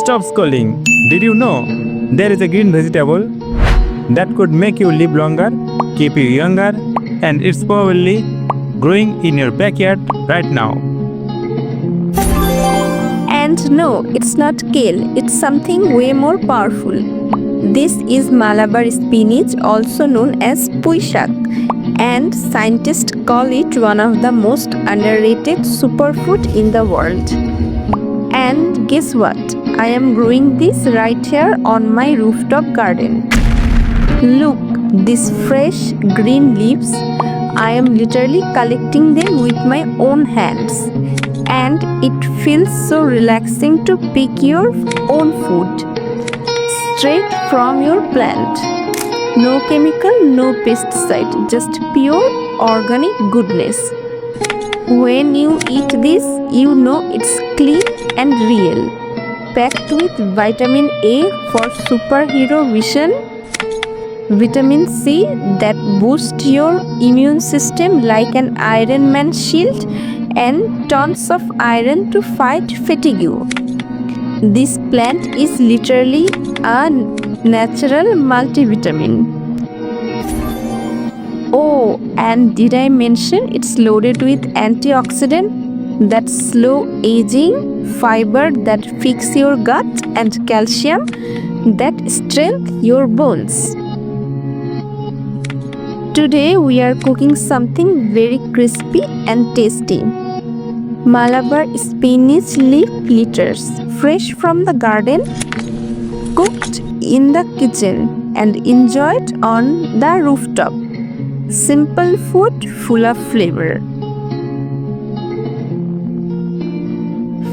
Stop scrolling. Did you know there is a green vegetable that could make you live longer, keep you younger, and it's probably growing in your backyard right now. And no, it's not kale, it's something way more powerful. This is Malabar spinach, also known as pui shak, and scientists call it one of the most underrated superfood in the world. And guess what? I am growing this right here on my rooftop garden. Look, these fresh green leaves. I am literally collecting them with my own hands. And it feels so relaxing to pick your own food straight from your plant. No chemical, no pesticide, just pure organic goodness. When you eat this, you know it's clean and real. Packed with vitamin A for superhero vision, vitamin C that boosts your immune system like an Iron Man shield, and tons of iron to fight fatigue. This plant is literally a natural multivitamin. Oh, and did I mention it's loaded with antioxidants that slow aging, fiber that fix your gut, and calcium that strengthens your bones. Today we are cooking something very crispy and tasty. Malabar spinach leaf fritters, fresh from the garden, cooked in the kitchen and enjoyed on the rooftop. Simple food full of flavor.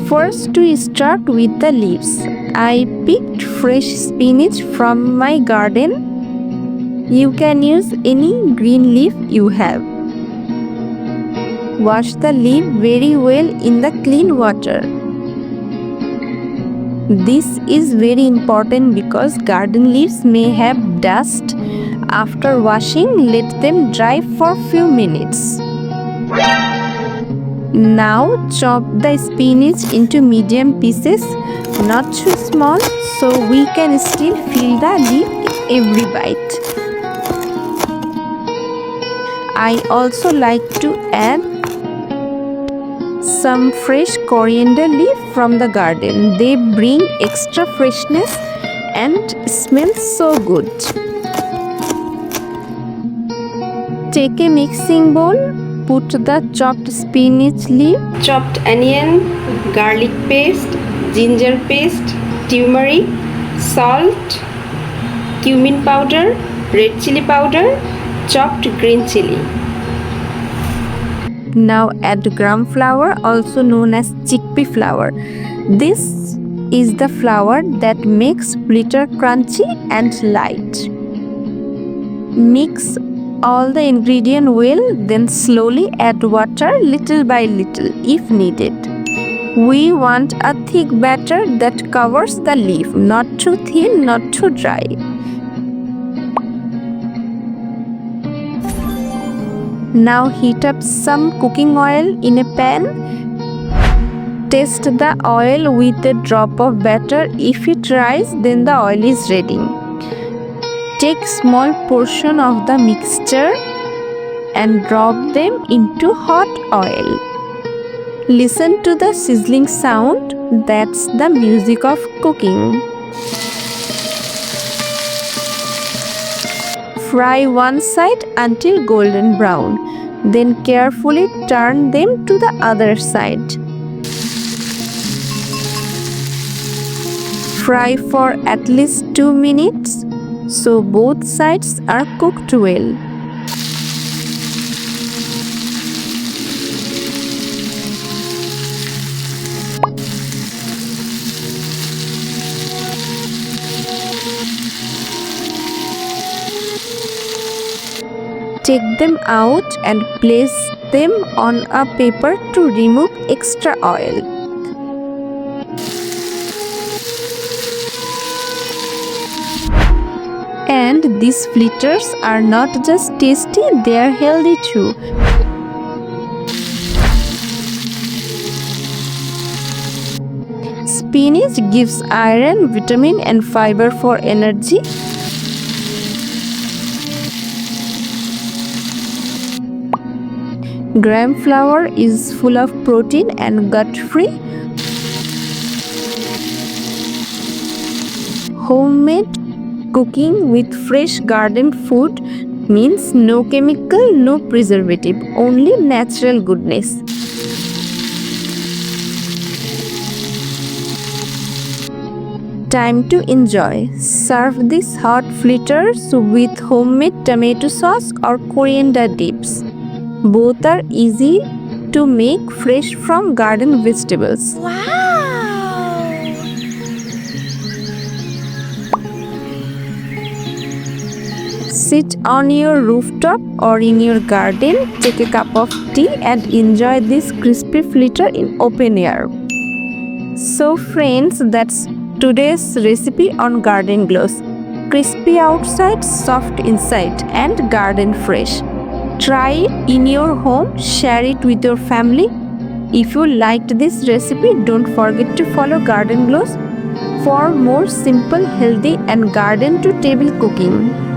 First we start with the leaves. I picked fresh spinach from my garden. You can use any green leaf you have. Wash the leaf very well in the clean water. This is very important because garden leaves may have dust. After washing, let them dry for few minutes. Now chop the spinach into medium pieces, not too small, so we can still feel the leaf every bite. I also like to add some fresh coriander leaf from the garden. They bring extra freshness and smell so good. Take a mixing bowl, put the chopped spinach leaf, chopped onion, garlic paste, ginger paste, turmeric, salt, cumin powder, red chili powder, chopped green chili. Now add gram flour, also known as chickpea flour. This is the flour that makes fritter crunchy and light. Mix all the ingredient well, then slowly add water little by little if needed. We want a thick batter that covers the leaf, not too thin, not too dry. Now heat up some cooking oil in a pan. Taste the oil with a drop of batter. If it rises, then the oil is ready. Take small portion of the mixture and drop them into hot oil. Listen to the sizzling sound. That's the music of cooking. Fry one side until golden brown. Then carefully turn them to the other side. Fry for at least 2 minutes so both sides are cooked well. Take them out and place them on a paper to remove extra oil. And these fritters are not just tasty, they are healthy too. Spinach gives iron, vitamin, and fiber for energy. Gram flour is full of protein and gut-free. Homemade cooking with fresh garden food means no chemical, no preservative, only natural goodness. Time to enjoy. Serve these hot fritters with homemade tomato sauce or coriander dips. Both are easy to make fresh from garden vegetables. Sit on your rooftop or in your garden, take a cup of tea and enjoy this crispy fritter in open air. So friends, that's today's recipe on garden glows. Crispy outside, soft inside and garden fresh. Try it in your home, share it with your family. If you liked this recipe, don't forget to follow Garden Glows for more simple, healthy and garden to table cooking.